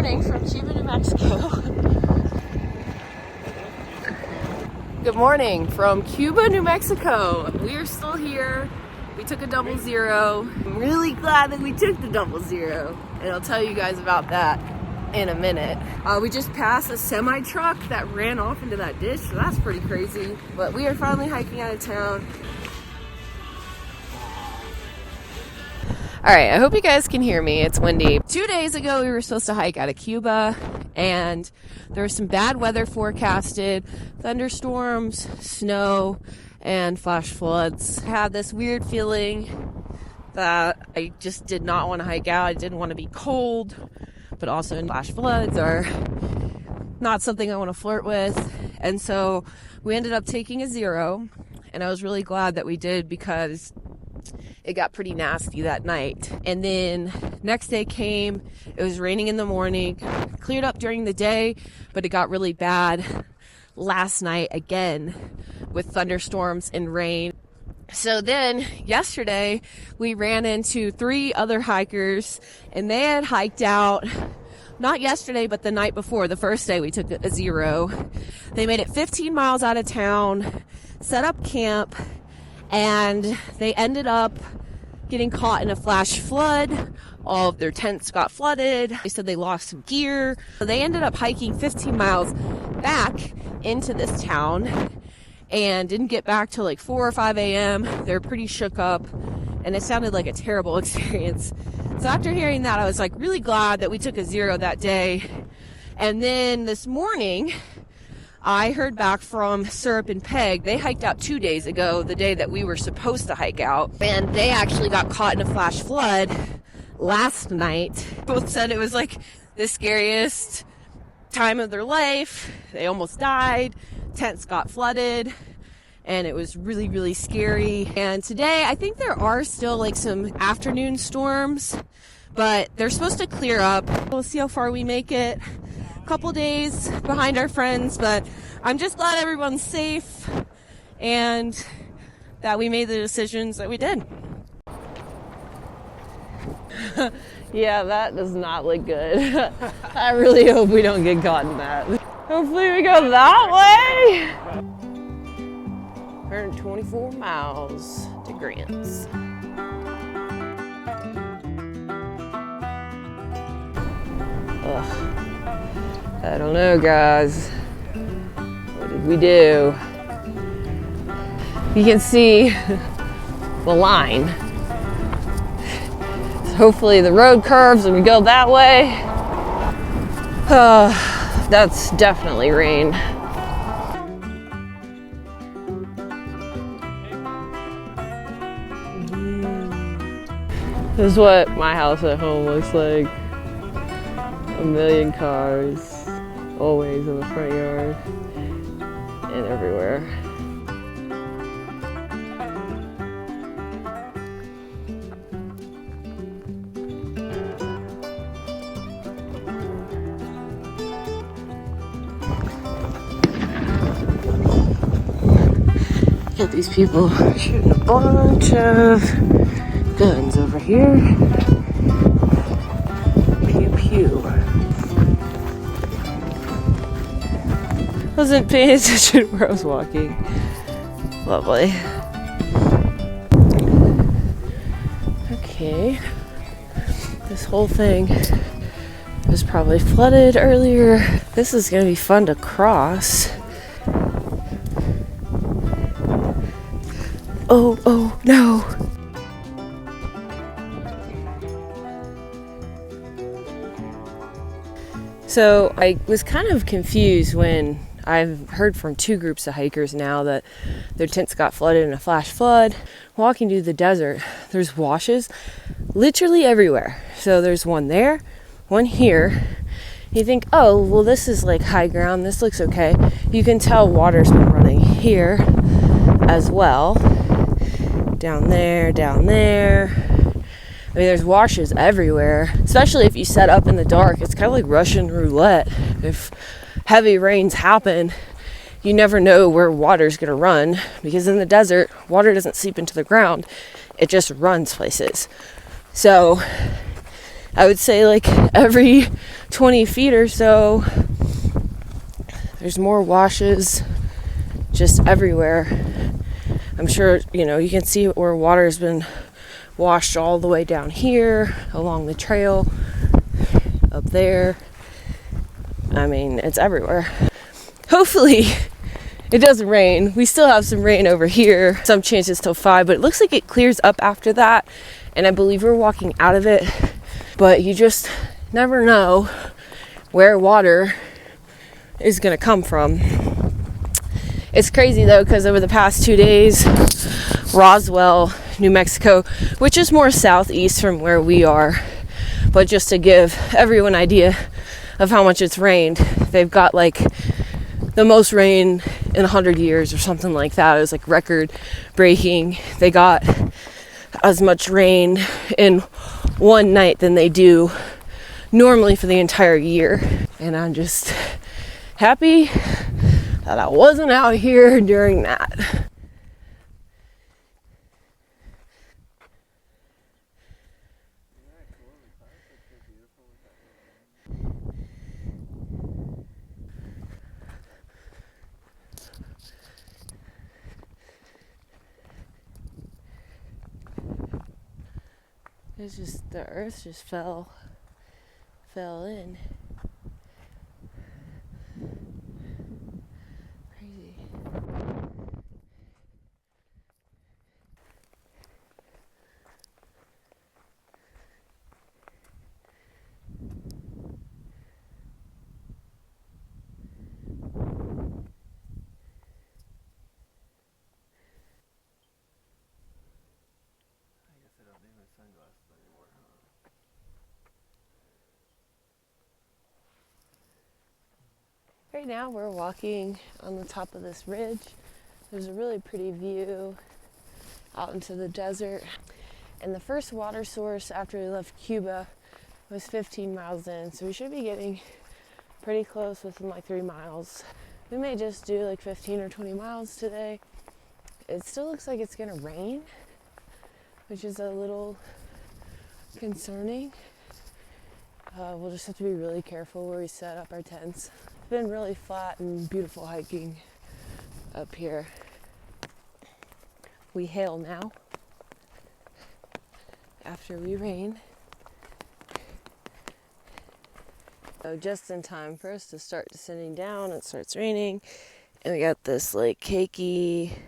morning from Cuba, New Mexico. Good morning from Cuba, New Mexico. We are still here. We took a 00. I'm really glad that we took the 00, and I'll tell you guys about that in a minute. We just passed a semi truck that ran off into that ditch, so that's pretty crazy. But we are finally hiking out of town. All right, I hope you guys can hear me. It's windy. 2 days ago, we were supposed to hike out of Cuba, and there was some bad weather forecasted, thunderstorms, snow, and flash floods. I had this weird feeling that I just did not want to hike out. I didn't want to be cold, but also flash floods are not something I want to flirt with. And so we ended up taking a 0, and I was really glad that we did because it got pretty nasty that night. And then next day came, it was raining in the morning, cleared up during the day, but it got really bad last night again with thunderstorms and rain. So then yesterday we ran into 3 other hikers, and they had hiked out, not yesterday, but the night before, the first day we took a 0. They made it 15 miles out of town, set up camp, and they ended up getting caught in a flash flood. All of their tents got flooded. They said they lost some gear. So they ended up hiking 15 miles back into this town and didn't get back till like 4 or 5 a.m. They're pretty shook up, and it sounded like a terrible experience. So after hearing that, I was like really glad that we took a 0 that day. And then this morning, I heard back from Syrup and Peg. They hiked out 2 days ago, the day that we were supposed to hike out. And they actually got caught in a flash flood last night. Both said it was like the scariest time of their life. They almost died. Tents got flooded. And it was really, really scary. And today, I think there are still like some afternoon storms, but they're supposed to clear up. We'll see how far we make it. Couple days behind our friends, but I'm just glad everyone's safe and that we made the decisions that we did. Yeah, that does not look good. I really hope we don't get caught in that. Hopefully we go that way. 124 miles to Grants. Ugh. I don't know, guys. What did we do? You can see the line. So hopefully the road curves and we go that way. That's definitely rain. This is what my house at home looks like. A million cars. Always in the front yard and everywhere. Got these people shooting a bunch of guns over here. Pew pew. Wasn't paying attention where I was walking. Lovely. Okay. This whole thing was probably flooded earlier. This is gonna be fun to cross. Oh, no. So I was kind of confused when I've heard from 2 groups of hikers now that their tents got flooded in a flash flood. Walking through the desert, there's washes literally everywhere. So there's one there, one here. You think, oh, well, this is like high ground. This looks okay. You can tell water's been running here as well. Down there, down there. I mean, there's washes everywhere, especially if you set up in the dark. It's kind of like Russian roulette. If heavy rains happen, you never know where water's going to run, because in the desert, water doesn't seep into the ground. It just runs places. So I would say like every 20 feet or so. There's more washes just everywhere. I'm sure, you can see where water's been washed all the way down here, along the trail, up there. I mean, it's everywhere. Hopefully, it doesn't rain. We still have some rain over here. Some chances till 5, but it looks like it clears up after that. And I believe we're walking out of it. But you just never know where water is going to come from. It's crazy though, because over the past 2 days, Roswell, New Mexico, which is more southeast from where we are, but just to give everyone an idea of how much it's rained, they've got like the most rain in 100 years or something like that. It was like record breaking. They got as much rain in one night than they do normally for the entire year. And I'm just happy that I wasn't out here during that. It's just, the earth just fell in. Crazy. Right now we're walking on the top of this ridge. There's a really pretty view out into the desert. And the first water source after we left Cuba was 15 miles in. So we should be getting pretty close within like 3 miles. We may just do like 15 or 20 miles today. It still looks like it's gonna rain, which is a little concerning. We'll just have to be really careful where we set up our tents. It's been really flat and beautiful hiking up here. We hail now after we rain. So just in time for us to start descending down, it starts raining. And we got this like cakey,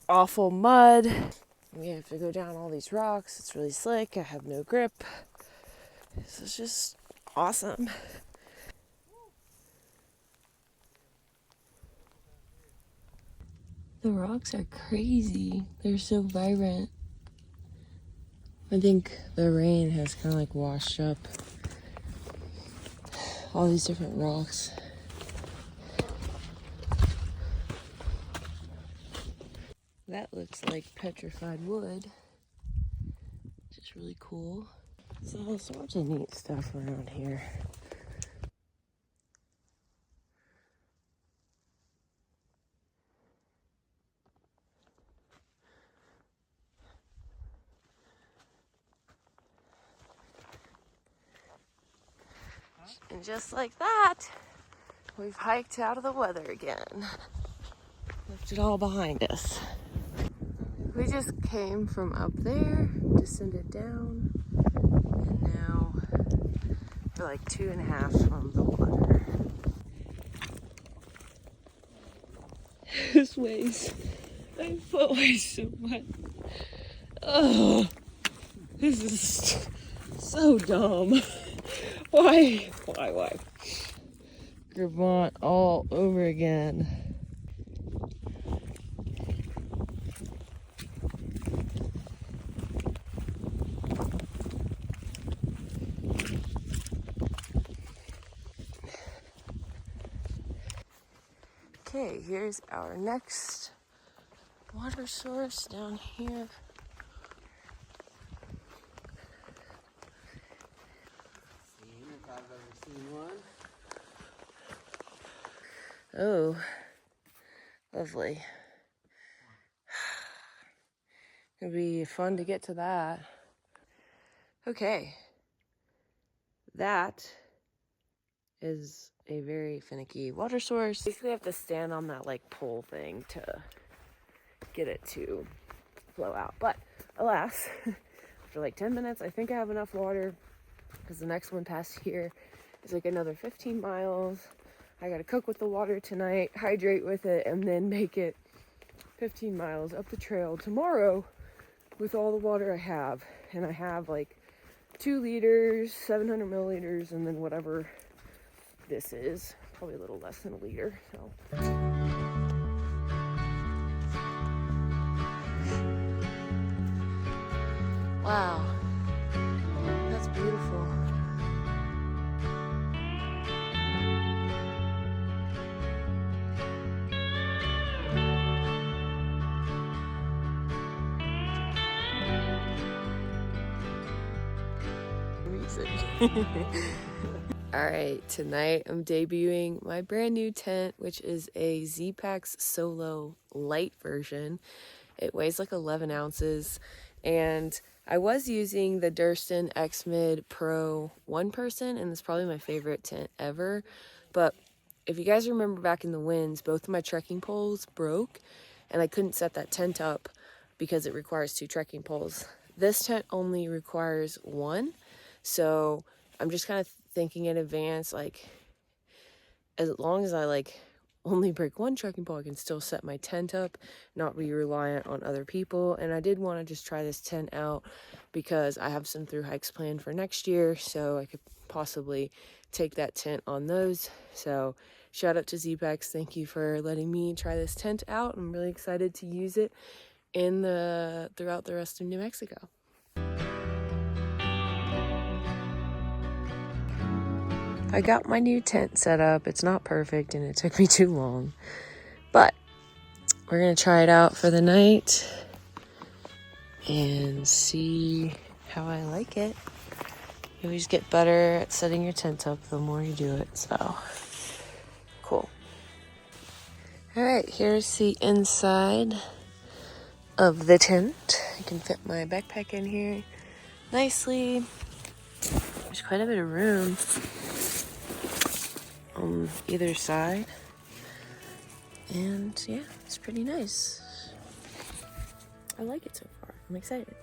awful mud. We have to go down all these rocks. It's really slick. I have no grip. This is just awesome. The rocks are crazy. They're so vibrant. I think the rain has kind of like washed up all these different rocks. That looks like petrified wood, which is really cool. So there's so much neat stuff around here. And just like that, we've hiked out of the weather again. Left it all behind us. We just came from up there, descended down, and now we're like 2.5 from the water. This weighs, my foot weighs so much. Oh, this is so dumb. Why? Gravant all over again. Okay, here's our next water source down here. If I've ever seen one. Oh, lovely. It'd be fun to get to that. Okay, that is a very finicky water source. Basically, I have to stand on that like pole thing to get it to flow out. But alas, after like 10 minutes, I think I have enough water because the next one past here is like another 15 miles. I gotta cook with the water tonight, hydrate with it, and then make it 15 miles up the trail tomorrow with all the water I have. And I have like 2 liters, 700 milliliters, and then whatever this is, probably a little less than a liter. So wow, that's beautiful. Alright, tonight I'm debuting my brand new tent, which is a Z-Packs Solo light version. It weighs like 11 ounces, and I was using the Durston X-Mid Pro one person, and it's probably my favorite tent ever. But if you guys remember back in the winds, both of my trekking poles broke, and I couldn't set that tent up because it requires 2 trekking poles. This tent only requires 1, so I'm just kind of thinking in advance, like, as long as I like only break 1 trekking pole, I can still set my tent up, not be reliant on other people. And I did want to just try this tent out because I have some through hikes planned for next year, so I could possibly take that tent on those. So shout out to Z-Packs. Thank you for letting me try this tent out. I'm really excited to use it throughout the rest of New Mexico. I got my new tent set up. It's not perfect and it took me too long, but we're gonna try it out for the night and see how I like it. You always get better at setting your tent up the more you do it, so cool. All right, here's the inside of the tent. I can fit my backpack in here nicely. There's quite a bit of room on either side, and yeah, it's pretty nice. I like it so far. I'm excited.